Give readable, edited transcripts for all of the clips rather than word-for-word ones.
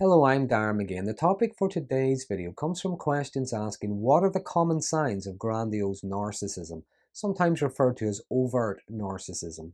Hello, I'm Darren Magee, and the topic for today's video comes from questions asking what are the common signs of grandiose narcissism, sometimes referred to as overt narcissism.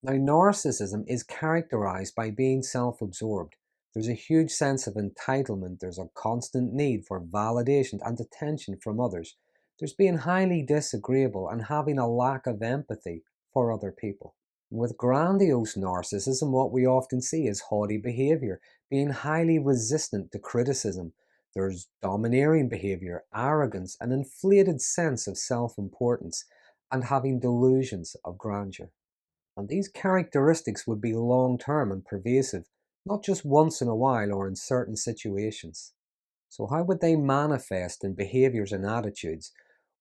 Now, narcissism is characterized by being self-absorbed. There's a huge sense of entitlement, there's a constant need for validation and attention from others. There's being highly disagreeable and having a lack of empathy for other people. With grandiose narcissism, what we often see is haughty behavior, being highly resistant to criticism. There's domineering behavior, arrogance, an inflated sense of self-importance, and having delusions of grandeur. And these characteristics would be long-term and pervasive, not just once in a while or in certain situations. So how would they manifest in behaviors and attitudes?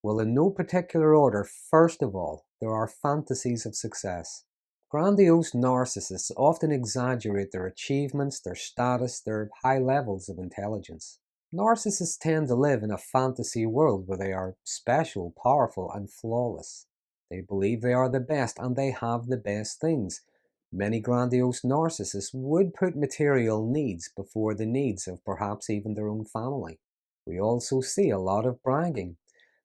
Well, in no particular order, first of all, there are fantasies of success. Grandiose narcissists often exaggerate their achievements, their status, their high levels of intelligence. Narcissists tend to live in a fantasy world where they are special, powerful, and flawless. They believe they are the best and they have the best things. Many grandiose narcissists would put material needs before the needs of perhaps even their own family. We also see a lot of bragging.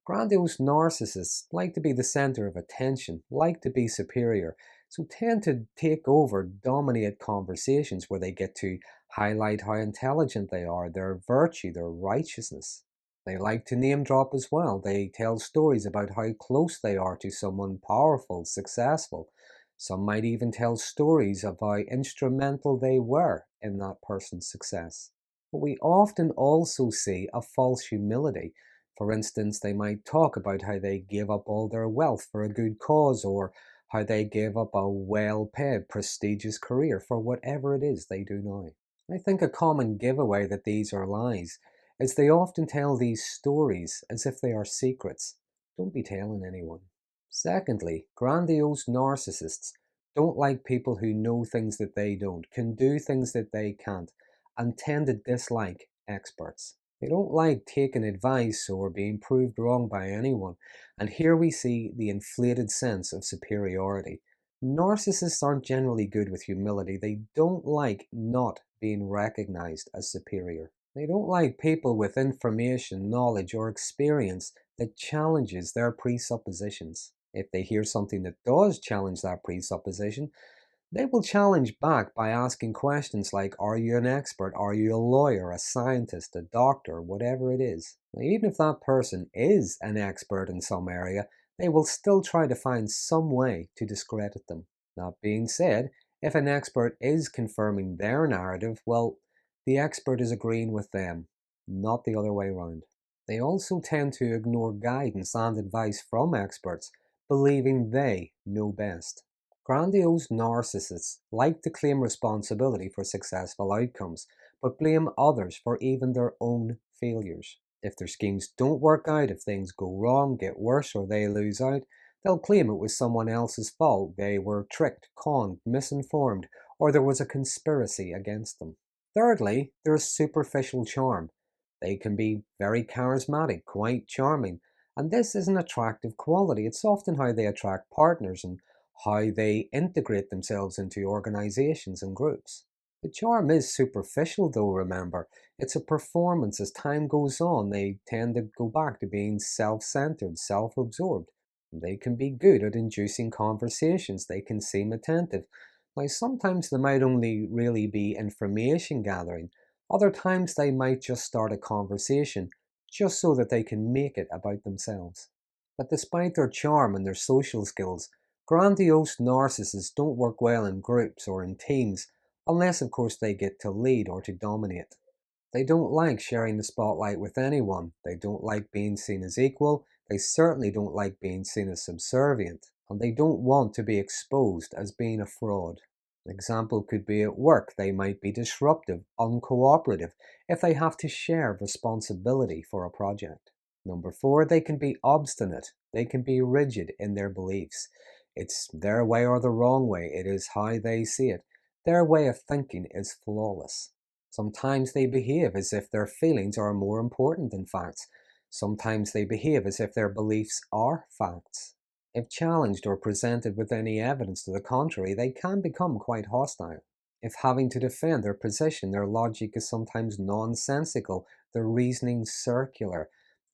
Grandiose narcissists like to be the center of attention, like to be superior, so tend to take over, dominate conversations where they get to highlight how intelligent they are, their virtue, their righteousness. They like to name drop as well. They tell stories about how close they are to someone powerful, successful. Some might even tell stories of how instrumental they were in that person's success. But we often also see a false humility. For instance, they might talk about how they gave up all their wealth for a good cause, or how they gave up a well-paid, prestigious career for whatever it is they do now. I think a common giveaway that these are lies is they often tell these stories as if they are secrets. Don't be telling anyone. Secondly, grandiose narcissists don't like people who know things that they don't, can do things that they can't, and tend to dislike experts. They don't like taking advice or being proved wrong by anyone, and here we see the inflated sense of superiority. Narcissists aren't generally good with humility. They don't like not being recognized as superior. They don't like people with information, knowledge, or experience that challenges their presuppositions. If they hear something that does challenge that presupposition, they will challenge back by asking questions like, are you an expert? Are you a lawyer, a scientist, a doctor, whatever it is? Now, even if that person is an expert in some area, they will still try to find some way to discredit them. That being said, if an expert is confirming their narrative, well, the expert is agreeing with them, not the other way around. They also tend to ignore guidance and advice from experts, believing they know best. Grandiose narcissists like to claim responsibility for successful outcomes, but blame others for even their own failures. If their schemes don't work out, if things go wrong, get worse, or they lose out, they'll claim it was someone else's fault. They were tricked, conned, misinformed, or there was a conspiracy against them. Thirdly, there is superficial charm. They can be very charismatic, quite charming, and this is an attractive quality. It's often how they attract partners and how they integrate themselves into organizations and groups. The charm is superficial though, remember. It's a performance. As time goes on, they tend to go back to being self-centered, self-absorbed. They can be good at inducing conversations. They can seem attentive. Now, sometimes they might only really be information gathering. Other times they might just start a conversation, just so that they can make it about themselves. But despite their charm and their social skills, grandiose narcissists don't work well in groups or in teams, unless of course they get to lead or to dominate. They don't like sharing the spotlight with anyone. They don't like being seen as equal. They certainly don't like being seen as subservient. And they don't want to be exposed as being a fraud. An example could be at work. They might be disruptive, uncooperative, if they have to share responsibility for a project. Number four, they can be obstinate. They can be rigid in their beliefs. It's their way or the wrong way. It is how they see it. Their way of thinking is flawless. Sometimes they behave as if their feelings are more important than facts. Sometimes they behave as if their beliefs are facts. If challenged or presented with any evidence to the contrary, they can become quite hostile. If having to defend their position, their logic is sometimes nonsensical, their reasoning circular.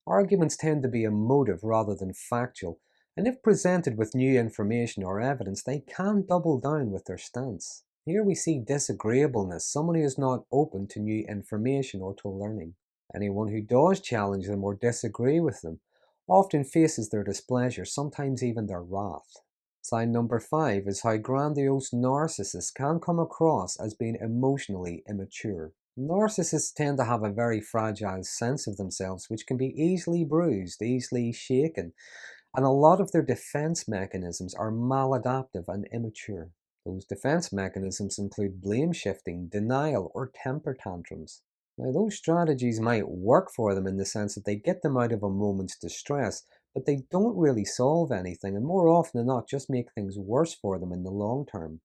Arguments tend to be emotive rather than factual, and if presented with new information or evidence, they can double down with their stance. Here we see disagreeableness, someone who is not open to new information or to learning. Anyone who does challenge them or disagree with them often faces their displeasure, sometimes even their wrath. Sign number 5 is how grandiose narcissists can come across as being emotionally immature. Narcissists tend to have a very fragile sense of themselves, which can be easily bruised, easily shaken, and a lot of their defense mechanisms are maladaptive and immature. Those defense mechanisms include blame shifting, denial, or temper tantrums. Now, those strategies might work for them in the sense that they get them out of a moment's distress, but they don't really solve anything, and more often than not, just make things worse for them in the long term.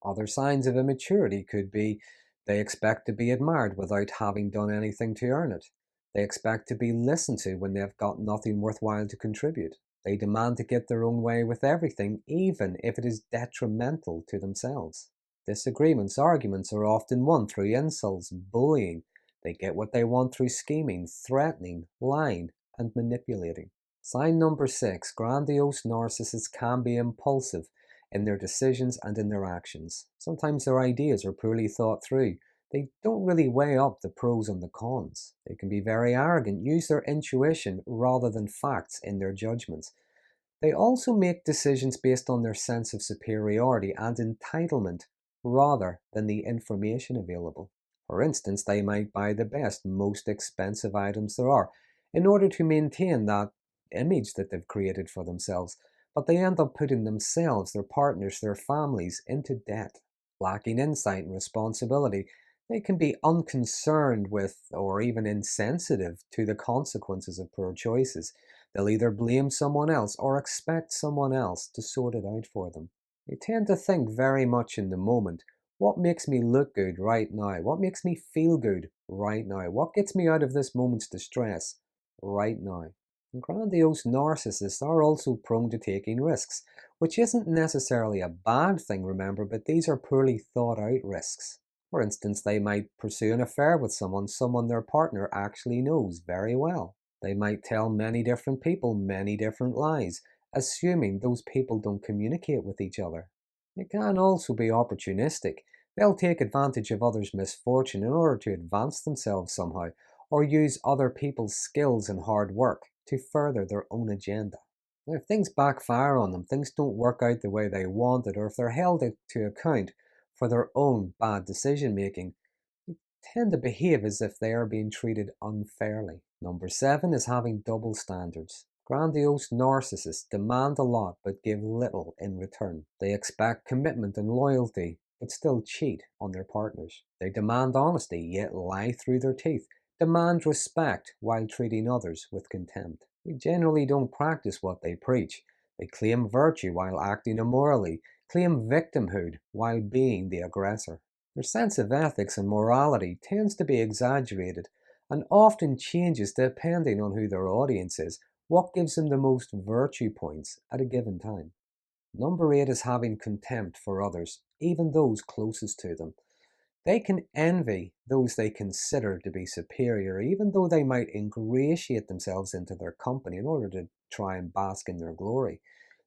Other signs of immaturity could be they expect to be admired without having done anything to earn it. They expect to be listened to when they've got nothing worthwhile to contribute. They demand to get their own way with everything, even if it is detrimental to themselves. Disagreements, arguments are often won through insults, bullying. They get what they want through scheming, threatening, lying, and manipulating. Sign number 6, grandiose narcissists can be impulsive in their decisions and in their actions. Sometimes their ideas are poorly thought through. They don't really weigh up the pros and the cons. They can be very arrogant, use their intuition rather than facts in their judgments. They also make decisions based on their sense of superiority and entitlement rather than the information available. For instance, they might buy the best, most expensive items there are in order to maintain that image that they've created for themselves, but they end up putting themselves, their partners, their families into debt. Lacking insight and responsibility, they can be unconcerned with or even insensitive to the consequences of poor choices. They'll either blame someone else or expect someone else to sort it out for them. They tend to think very much in the moment. What makes me look good right now? What makes me feel good right now? What gets me out of this moment's distress right now? And grandiose narcissists are also prone to taking risks, which isn't necessarily a bad thing, remember, but these are poorly thought out risks. For instance, they might pursue an affair with someone their partner actually knows very well. They might tell many different people many different lies, assuming those people don't communicate with each other. It can also be opportunistic. They'll take advantage of others' misfortune in order to advance themselves somehow, or use other people's skills and hard work to further their own agenda. Now, if things backfire on them, things don't work out the way they wanted, or if they're held to account for their own bad decision making, tend to behave as if they are being treated unfairly. Number 7 is having double standards. Grandiose narcissists demand a lot but give little in return. They expect commitment and loyalty but still cheat on their partners. They demand honesty yet lie through their teeth. Demand respect while treating others with contempt. They generally don't practice what they preach. They claim virtue while acting immorally, claim victimhood while being the aggressor. Their sense of ethics and morality tends to be exaggerated and often changes depending on who their audience is, what gives them the most virtue points at a given time. Number 8 is having contempt for others, even those closest to them. They can envy those they consider to be superior, even though they might ingratiate themselves into their company in order to try and bask in their glory.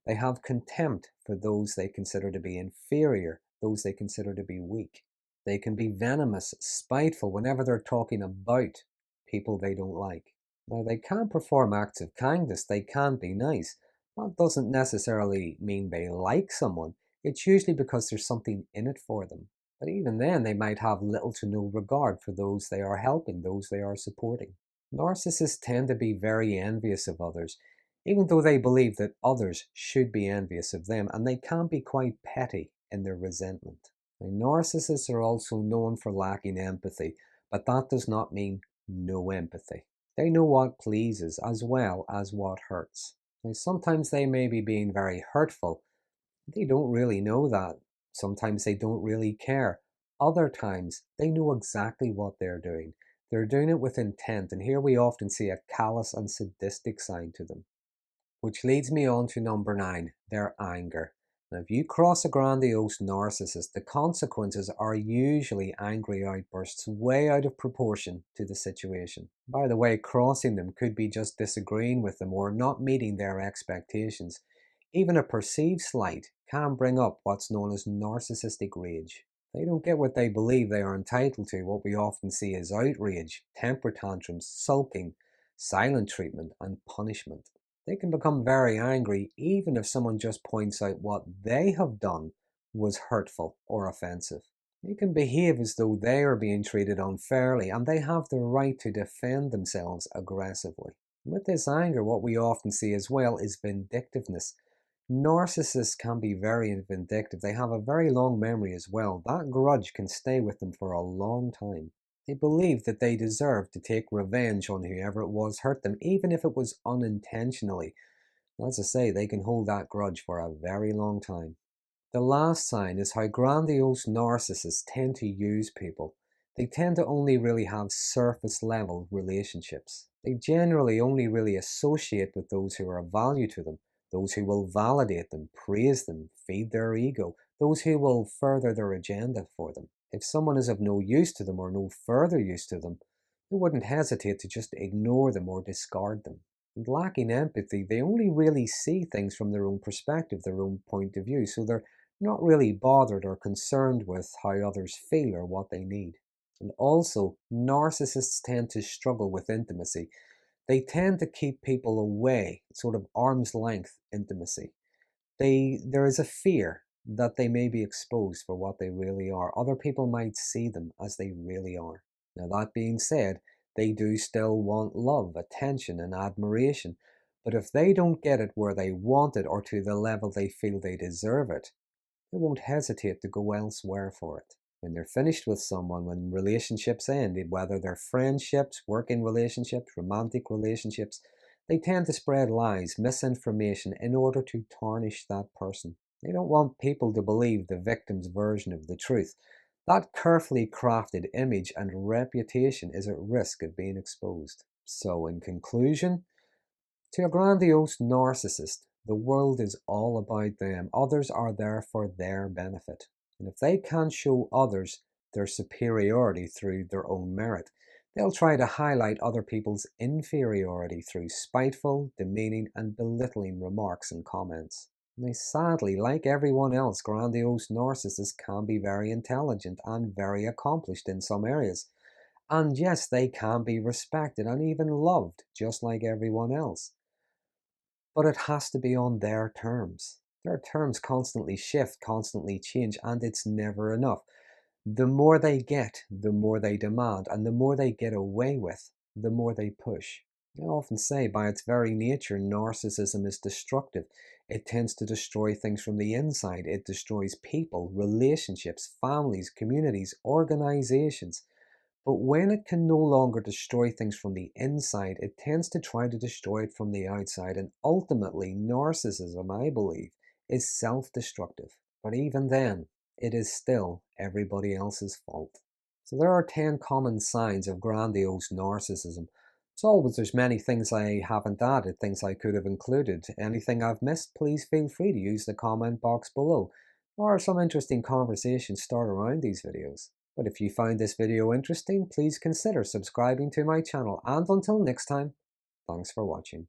They have contempt for those they consider to be inferior, those they consider to be weak. They can be venomous, spiteful whenever they're talking about people they don't like. Now, they can perform acts of kindness, they can be nice. That doesn't necessarily mean they like someone, it's usually because there's something in it for them. But even then, they might have little to no regard for those they are helping, those they are supporting. Narcissists tend to be very envious of others, even though they believe that others should be envious of them, and they can be quite petty in their resentment. Now, narcissists are also known for lacking empathy, but that does not mean no empathy. They know what pleases as well as what hurts. Now, sometimes they may be being very hurtful. They don't really know that. Sometimes they don't really care. Other times, they know exactly what they're doing. They're doing it with intent, and here we often see a callous and sadistic side to them. Which leads me on to number 9, their anger. Now, if you cross a grandiose narcissist, the consequences are usually angry outbursts way out of proportion to the situation. By the way, crossing them could be just disagreeing with them or not meeting their expectations. Even a perceived slight can bring up what's known as narcissistic rage. They don't get what they believe they are entitled to. What we often see is outrage, temper tantrums, sulking, silent treatment, and punishment. They can become very angry even if someone just points out what they have done was hurtful or offensive. They can behave as though they are being treated unfairly and they have the right to defend themselves aggressively. With this anger, what we often see as well is vindictiveness. Narcissists can be very vindictive. They have a very long memory as well. That grudge can stay with them for a long time. They believe that they deserve to take revenge on whoever it was hurt them, even if it was unintentionally. As I say, they can hold that grudge for a very long time. The last sign is how grandiose narcissists tend to use people. They tend to only really have surface level relationships. They generally only really associate with those who are of value to them, those who will validate them, praise them, feed their ego, those who will further their agenda for them. If someone is of no use to them or no further use to them, they wouldn't hesitate to just ignore them or discard them. And lacking empathy, they only really see things from their own perspective, their own point of view, so they're not really bothered or concerned with how others feel or what they need. And also, narcissists tend to struggle with intimacy. They tend to keep people away, sort of arm's length intimacy. There is a fear that they may be exposed for what they really are. Other people might see them as they really are. Now, that being said, they do still want love, attention, and admiration. But if they don't get it where they want it or to the level they feel they deserve it, they won't hesitate to go elsewhere for it. When they're finished with someone, when relationships end, whether they're friendships, working relationships, romantic relationships, they tend to spread lies, misinformation in order to tarnish that person. They don't want people to believe the victim's version of the truth. That carefully crafted image and reputation is at risk of being exposed. So, in conclusion, to a grandiose narcissist, the world is all about them. Others are there for their benefit. And if they can't show others their superiority through their own merit, they'll try to highlight other people's inferiority through spiteful, demeaning, and belittling remarks and comments. And they sadly, like everyone else, grandiose narcissists can be very intelligent and very accomplished in some areas. And yes, they can be respected and even loved, just like everyone else. But it has to be on their terms. Their terms constantly shift, constantly change, and it's never enough. The more they get, the more they demand, and the more they get away with, the more they push. I often say, by its very nature, narcissism is destructive. It tends to destroy things from the inside. It destroys people, relationships, families, communities, organizations. But when it can no longer destroy things from the inside, it tends to try to destroy it from the outside. And ultimately, narcissism, I believe, is self destructive. But even then, it is still everybody else's fault. So there are 10 common signs of grandiose narcissism. As always, there's many things I haven't added, things I could have included. Anything I've missed, please feel free to use the comment box below. There are some interesting conversations start around these videos. But if you find this video interesting, please consider subscribing to my channel. And until next time, thanks for watching.